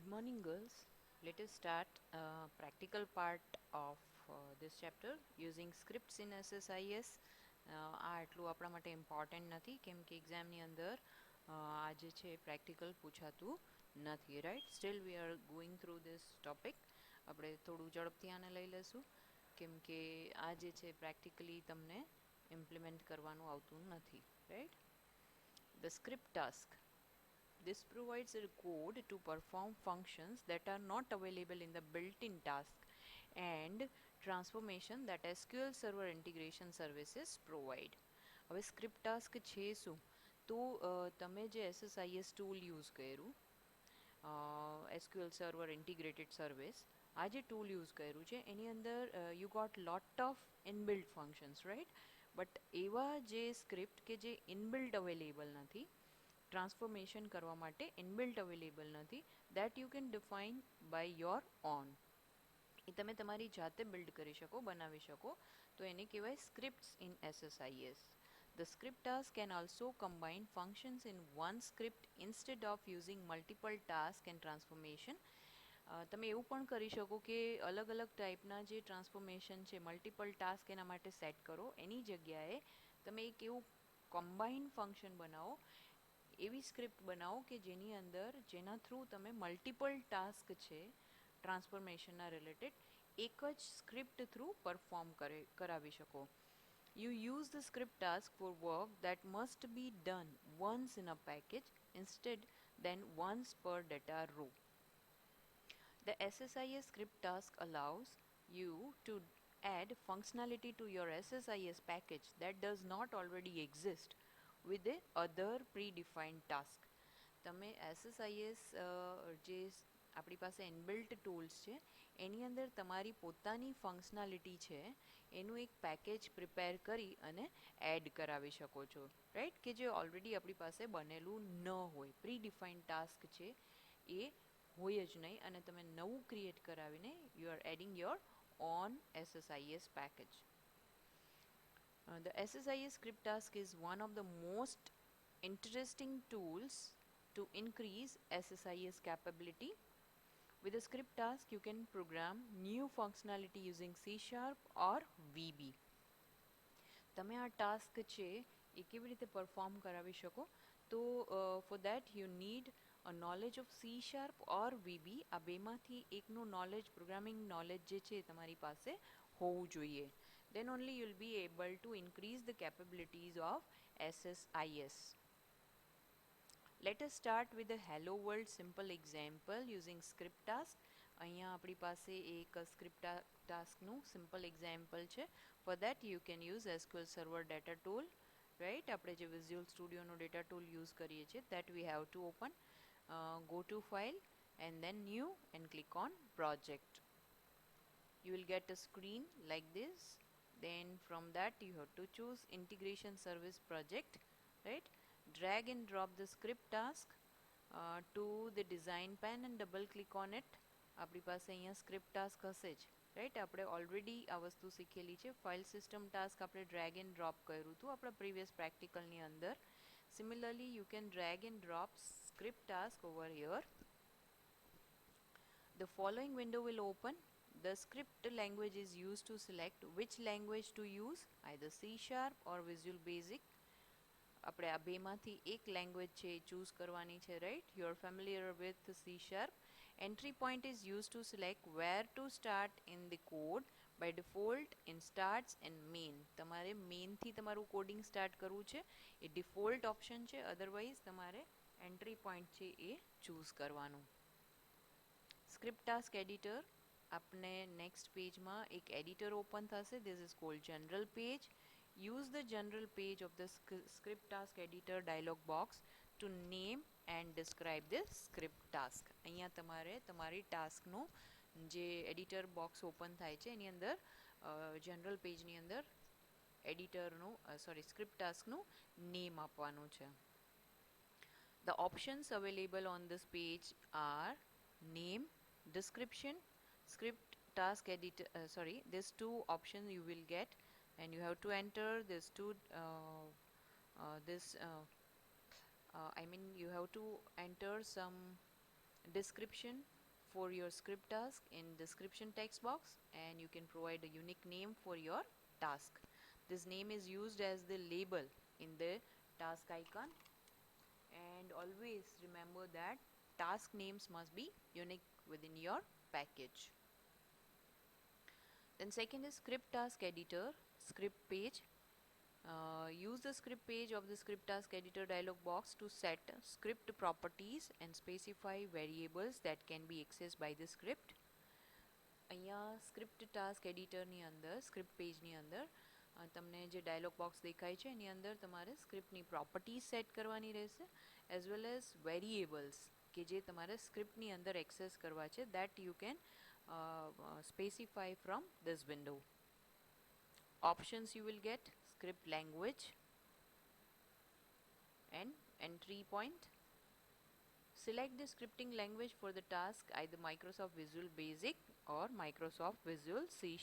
Good morning, girls. Let us start practical part of this chapter using scripts in SSIS. આ એટલું આપણા માટે important નથી કેમ કે એક્ઝામની અંદર આ જે છે પ્રેક્ટિકલ પૂછાતું નથી, right? Steel we are going through this topic. આપણે થોડું ઝડપથી આને લઈ લઈશું કેમ કે આ જે છે પ્રેક્ટિકલી તમને ઇમ્પ્લિમેન્ટ કરવાનું આવતું નથી, right? The script task. This provides a code to perform functions that are not available in the built-in task and transformation that SQL Server Integration Services provide. હવે સ્ક્રિપ્ટ ટાસ્ક છે શું? તો તમે જે SSIS ટૂલ યુઝ કર્યું, SQL Server Integrated Service, આ જે tool use કર્યું છે એની અંદર you got lot of inbuilt functions, right? But એવા જે સ્ક્રિપ્ટ કે જે ઇનબિલ્ટ અવેલેબલ નથી, ટ્રાન્સફોર્મેશન કરવા માટે ઇનબિલ્ટ અવેલેબલ નથી, that you can define by your own. એ તમે તમારી જાતે બિલ્ડ કરી શકો, બનાવી શકો, તો એને કહેવાય scripts in SSIS. The script task can also combine functions in one script instead of using multiple tasks and transformation. તમે એવું પણ કરી શકો કે અલગ અલગ ટાઈપના જે ટ્રાન્સફોર્મેશન છે, મલ્ટિપલ ટાસ્ક એના માટે સેટ કરો, એની જગ્યાએ તમે એક એવું કમ્બાઇન ફંક્શન બનાવો, એવી સ્ક્રિપ્ટ બનાવો કે જેની અંદર જેના થ્રુ તમે મલ્ટિપલ ટાસ્ક છે ટ્રાન્સફોર્મેશનના રિલેટેડ એક જ સ્ક્રિપ્ટ થ્રુ પરફોર્મ કરાવી શકો. You use the script task for work that must be done once in a package instead than once per data row. The SSIS script task allows you to add functionality to your SSIS package that does not already exist with the other predefined task. તમે SSIS જે આપણી પાસે inbuilt tools છે એની અંદર તમારી પોતાની functionality છે એનું એક પેકેજ પ્રિપેર કરી અને એડ કરાવી શકો છો, રાઈટ? કે જે ઓલરેડી આપણી પાસે બનેલું ન હોય, પ્રી ટાસ્ક છે એ હોય જ નહીં અને તમે નવું ક્રિએટ કરાવીને you are adding your own SSIS package. The SSIS script task is one of the most interesting tools to increase SSIS capability. With a script task, you can program new functionality using C# or VB. તમે આ task છે એ કેવી રીતે perform કરાવી શકો? તો for that you need a knowledge of C# or VB. આ બેમાંથી એકનું નોલેજ, પ્રોગ્રામિંગ નોલેજ જે છે તમારી પાસે હોવું જોઈએ. Then only you will be able to increase the capabilities of SSIS. Let us start with a hello world simple example using script task. અહીંયા આપણી પાસે એક સ્ક્રિપ્ટ ટાસ્કનું સિમ્પલ એક્ઝામ્પલ છે. For that you can use SQL Server Data Tool, right? આપણે જે visual સ્ટુડિયોનો data tool use કરીએ છીએ, that we have to open, go to file and then new and click on project. You will get a screen like this. Then from that you have to choose integration service project, right? Drag and drop the script task to the design pan and double click on it. આપણી પાસે અહીંયા script task હશે જ, right? આપણે already આ વસ્તુ શીખેલી છે. ફાઇલ સિસ્ટમ ટાસ્ક આપણે ડ્રેગ એન્ડ ડ્રોપ કર્યું હતું આપણા પ્રીવિયસ પ્રેક્ટિકલની અંદર. Similarly you can drag and drop script task over here. The following window will open. The script language is used to select which language to use, either C# or Visual Basic. આપણે આ બેમાંથી એક language છે એ choose કરવાની છે, right? You are familiar with C#. Entry point is used to select where to start in the code. By default in starts and main. તમારે મેઇનથી તમારું coding start કરવું છે, એ ડિફોલ્ટ ઓપ્શન છે. અધરવાઇઝ તમારે entry point છે એ choose કરવાનું. Script task editor, આપણે next પેજમાં એક એડિટર ઓપન થશે. This is called general page. Use the general page of the script task editor dialog box to name and describe this script task. અહીંયા તમારે તમારી ટાસ્કનું જે એડિટર બોક્સ ઓપન થાય છે એની અંદર જનરલ પેજની અંદર એડિટરનું સ્ક્રિપ્ટ ટાસ્કનું નેમ આપવાનું છે. The options available on this page are name, description, script task editor. These two options you will get. And you have to enter this you have to enter some description for your script task in description text box, and you can provide a unique name for your task. This name is used as the label in the task icon, and always remember that task names must be unique within your package. Then second is script task editor, script page. Use the script page of the script task editor dialog box to set script properties and specify variables that can be accessed by the script. અહીંયા script task એડિટરની અંદર script પેજની અંદર તમને જે dialog box દેખાય છે એની અંદર તમારે સ્ક્રિપ્ટની પ્રોપર્ટીઝ સેટ કરવાની રહેશે, એઝ વેલ એઝ વેરિએબલ્સ કે જે તમારે સ્ક્રિપ્ટની અંદર એક્સેસ કરવા છે, that you can specify from this window. Options you will get: script language and entry point. Select the scripting language for the task, either Microsoft Visual Basic or Microsoft Visual C#.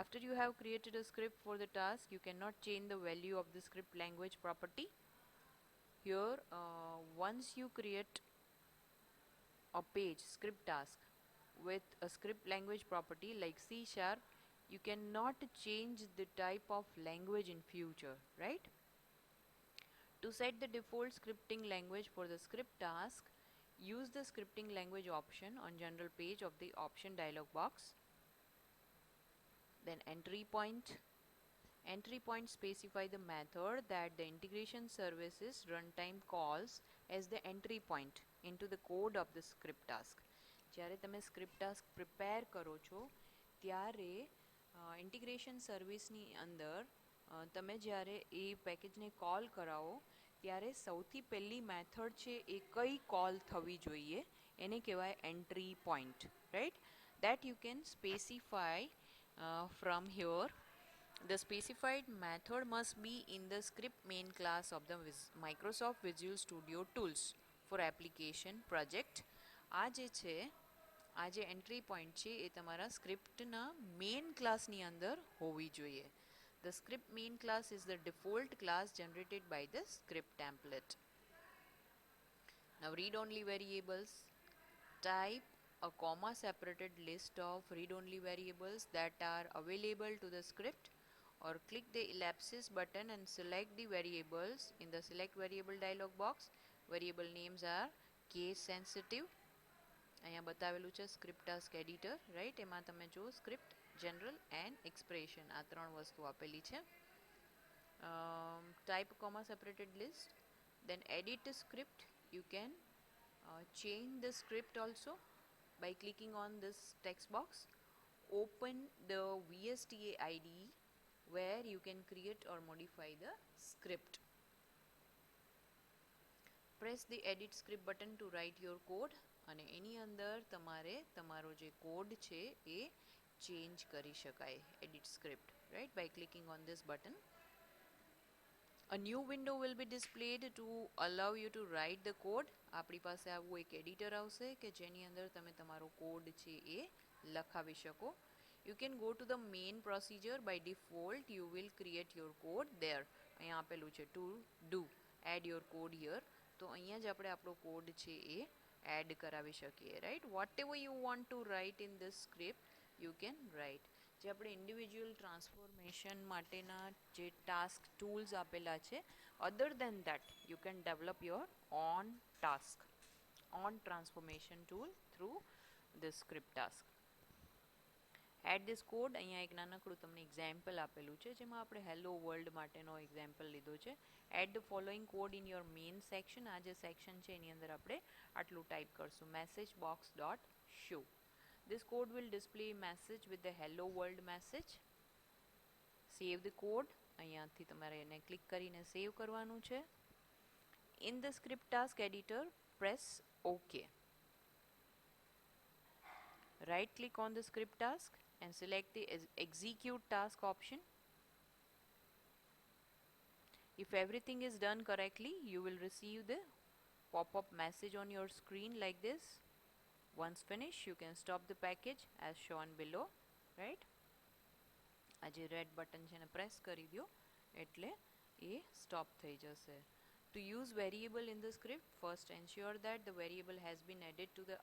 After you have created a script for the task, you cannot change the value of the script language property. Here, once you create a page, script task, with a script language property like C#, you cannot change the type of language in future, right? To set the default scripting language for the script task, use the scripting language option on general page of the option dialog box. Then entry point. Entry point specify the method that the integration services runtime calls as the entry point into the code of the script task. જ્યારે તમે script task prepare કરો છો ત્યારે integration સર્વિસની અંદર તમે જ્યારે એ પેકેજને call કરાવો ત્યારે સૌથી પહેલી મેથડ છે એ કઈ કોલ થવી જોઈએ એને કહેવાય entry point, right? That you can specify from here. The specified method must be in the script main class of the Microsoft Visual Studio Tools for Application Project. આ જે એન્ટ્રી પોઈન્ટ છે એ તમારા સ્ક્રિપ્ટના main ક્લાસની અંદર હોવી જોઈએ. The script main class is the default class generated by the script template. Now read-only variables. Type a comma separated list of read-only variables that are available to the script, or click the ellipsis button and select the variables in the select variable dialog box. Variable names are case sensitive. અહીંયા બતાવેલું છે script task editor, right? એમાં તમે જો script, general and expression આ ત્રણ વસ્તુ આપેલી છે. Type comma separated list, then edit the script. You can change the script also by clicking on this text box. Open the VSTA IDE where you can create or modify the script. Press the edit script button to write your code, અને એની અંદર તમારે તમારો જે code છે એ change કરી શકાય, edit script, right, by clicking on this button. A new window will be displayed to allow you to write the code. આપણી પાસે આવું એક એડિટર આવશે કે જેની અંદર તમે તમારો કોડ છે એ લખાવી શકો. You can go to the main procedure. By default you will create your code there. અહીંયા આપેલું છે to do, add your code here. તો અહીંયા જ આપણે આપણો કોડ છે એ add કરાવી શકીએ, right? Whatever you want to write in this script you can write. જે આપણે ઇન્ડિવિજ્યુઅલ ટ્રાન્સફોર્મેશન માટેના જે ટાસ્ક ટૂલ્સ આપેલા છે, other than that you can develop your own task, own transformation tool through the script task. Add this code. અહીંયા એક નાનકડું તમને એક્ઝામ્પલ આપેલું છે જેમાં આપણે હેલો વર્લ્ડ માટેનો એક્ઝામ્પલ લીધો છે. Add the following code in your main section. આ જે સેક્શન છે એની અંદર આપણે આટલું ટાઈપ કરશું: message box dot show. This code will display message with the hello world message. Save the code. અહીંયાથી તમારે એને ક્લિક કરીને સેવ કરવાનું છે. In the script task editor, press OK. Right click on the script task and select the execute task option. If everything is done correctly, you will receive the pop-up message on your screen like this. Once finished, you can stop the package as shown below, right? આ જે red button છે એને press કરી દો એટલે એ stop થઈ જશે. To use variable in the script, first ensure that the variable has been added to the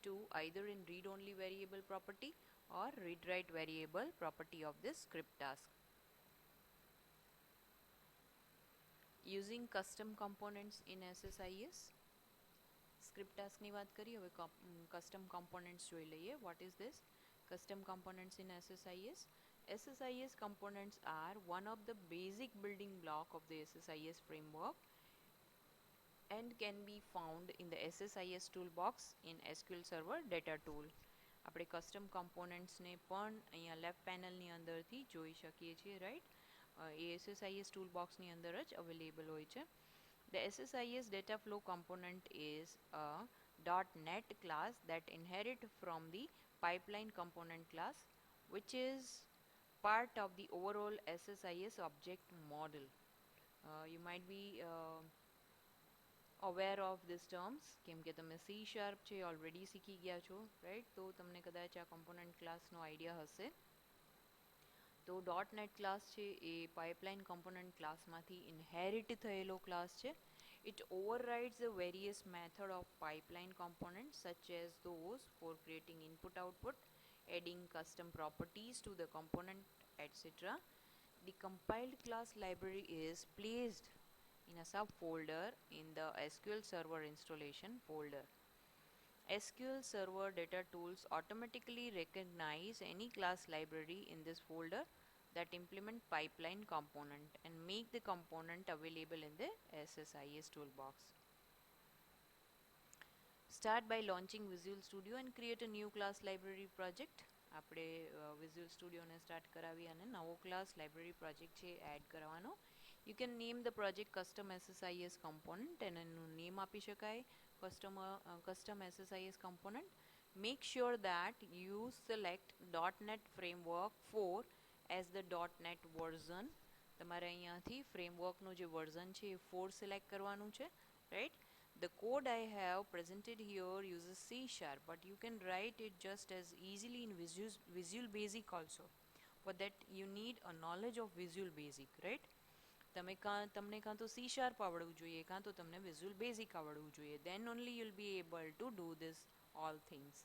to either in read-only variable property or read-write variable property of this script task. Using custom components in SSIS. Script task ની વાત કરીએ હવે custom components જોઈ લઈએ. What is this? Custom components in SSIS. SSIS components are one of the basic building block of the SSIS framework and can be found in the SSIS toolbox in SQL Server data tool. આપણે custom components ને પણ અહીંયા left panel ની અંદરથી જોઈ શકીએ છીએ, right? એ SSIS toolbox ની અંદર જ available હોય છે. The SSIS data flow component is a .NET class that inherit from the pipeline component class, which is part of the overall SSIS object model. You might be aware of these terms કેમ કે તમે C# છે already શીખી ગયા છો, right? તો તમને કદાચ આ component class નો idea હશે. તો .NET class છે એ pipeline component class માંથી inherit થયેલો class છે. It overrides the various method of pipeline components such as those for creating input-output, adding custom properties to the component, etc. The compiled class library is placed in a subfolder in the SQL Server installation folder. SQL Server data tools automatically recognize any class library in this folder that implement pipeline component and make the component available in the SSIS toolbox. Start by launching Visual Studio and create a new class library project. આપણે Visual Studio ને start કરાવી અને નવો class library project છે add કરવાનો. You can name the project custom SSIS component and એનું name આપી શકાય custom SSIS component. Make sure that you select .NET Framework 4 as the .NET version. તમારે અહીંયાથી framework નું જે version છે એ 4 select કરવાનું છે, right? The code I have presented here uses C#, but you can write it just as easily in Visual Basic also. For that you need a knowledge of Visual Basic, right? તમને કાં તો C# આવડવું જોઈએ કાં તો તમને Visual Basic આવડવું જોઈએ. Then only you'll be able to do this all things.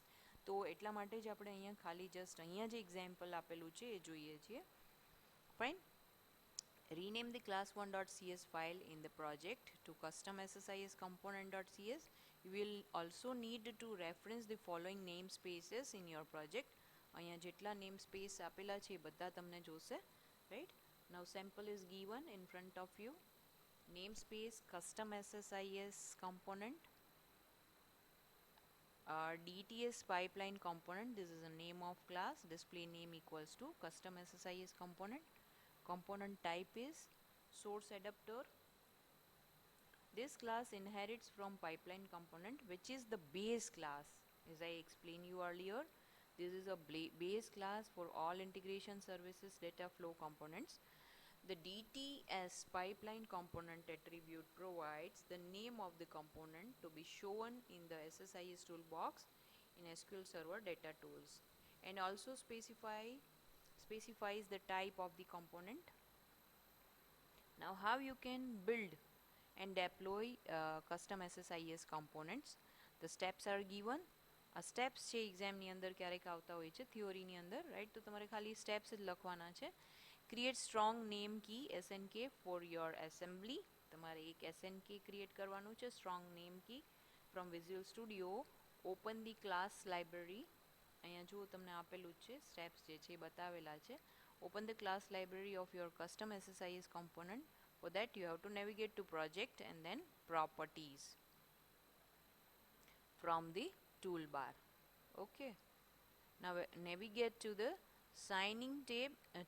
તો એટલા માટે જ આપણે અહીંયા ખાલી just અહીંયા જે example આપેલું છે એ જોઈએ છીએ. Fine. Rename the class1.cs file in the project to custom SSIS component.cs. You will also need to reference the following namespaces in your project. અહીંયા જેટલા namespace આપેલા છે એ બધા તમને જોશે, right? Now sample is given in front of you. Namespace custom SSIS component. DTS pipeline component, this is a name of class. Display name equals to custom SSIS component. Component type is source adapter. This class inherits from pipeline component, which is the base class. As I explained you earlier, this is a base class for all integration services data flow components. The DTS pipeline component attribute provides the name of the component to be shown in the SSIS toolbox in SQL Server data tools, and also specifies the type of the component. Now how you can build and deploy custom SSIS components. The steps are given. Steps છે exam ની અંદર ક્યારેક આવતા હોય છે theory ની અંદર, right? તો તમારે ખાલી steps જ લખવાના છે. Create strong name key SNK for your assembly. તમારે એક SNK create કરવાનું છે, strong name key. From Visual Studio, open the class library. અહીંયા જો તમને આપેલું છે steps જે છે બતાવેલા છે. Open the class library of your custom SSIS component. For that you have to navigate to project and then properties from the toolbar. Okay. Now navigate to the signing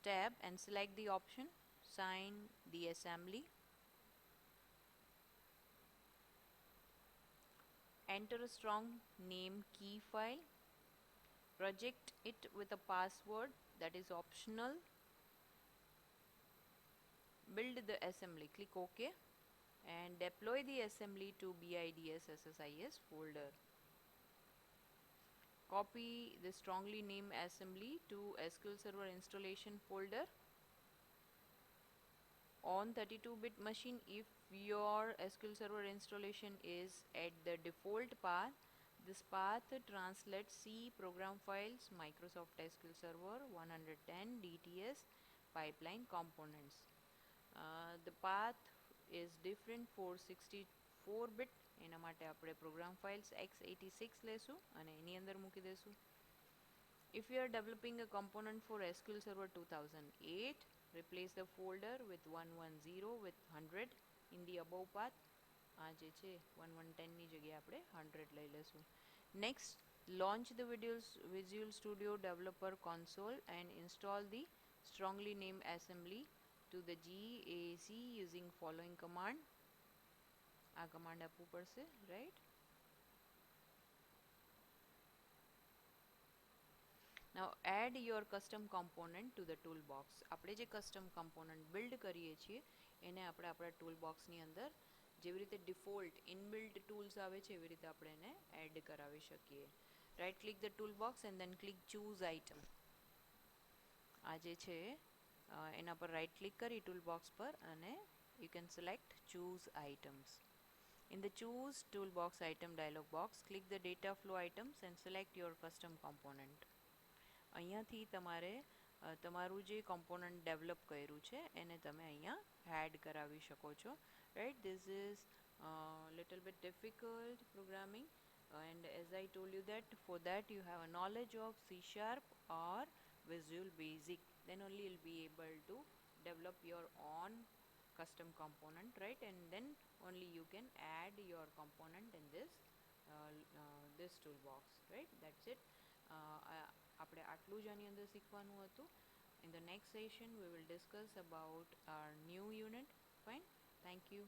tab and select the option sign the assembly. Enter a strong name key file. Project it with a password that is optional. Build the assembly. Click OK and deploy the assembly to BIDS SSIS folder. Copy the strongly named assembly to SQL Server installation folder. On 32-bit machine, if your SQL Server installation is at the default path, This path translates C program files, Microsoft SQL Server 110 DTS pipeline components. The path is different for 64-bit. એના માટે આપણે programme files x86 લેશું અને એની અંદર મૂકી દેશું. If you are developing a component for SQL Server 2008, replace the folder with 110 with 100 in the above path. આ જે છે 1110 ની જગ્યાએ આપણે 100 લઈ લેશું. Next, launch the Visual Studio Developer Console and install the strongly named assembly to the GAC using following command. આ command આપવું પડશે, right? Now add your custom component to the toolbox. આપણે જે custom component build કરીએ છીએ એને આપણે આપણા toolbox ની અંદર જેવી રીતે default inbuilt tools આવે છે એવી રીતે આપણે એને add કરાવી શકીએ. Right click the toolbox and then click choose item. આ જે છે એના પર right click કરી toolbox પર અને you can select choose items. In the choose toolbox item dialog box, click the data flow items and select your custom component. અહીંયાથી તમારે તમારું જે કોમ્પોનન્ટ ડેવલપ કર્યું છે એને તમે અહીંયા એડ કરાવી શકો છો, right. This is little bit difficult programming and as I told you that for that you have a knowledge of C# or Visual Basic, then only you'll be able to develop your own custom component, right, and then only you can add your component in this toolbox, right. That's it. આપણે આટલું જ આની અંદર શીખવાનું હતું. In the next session we will discuss about our new unit. Fine. Thank you.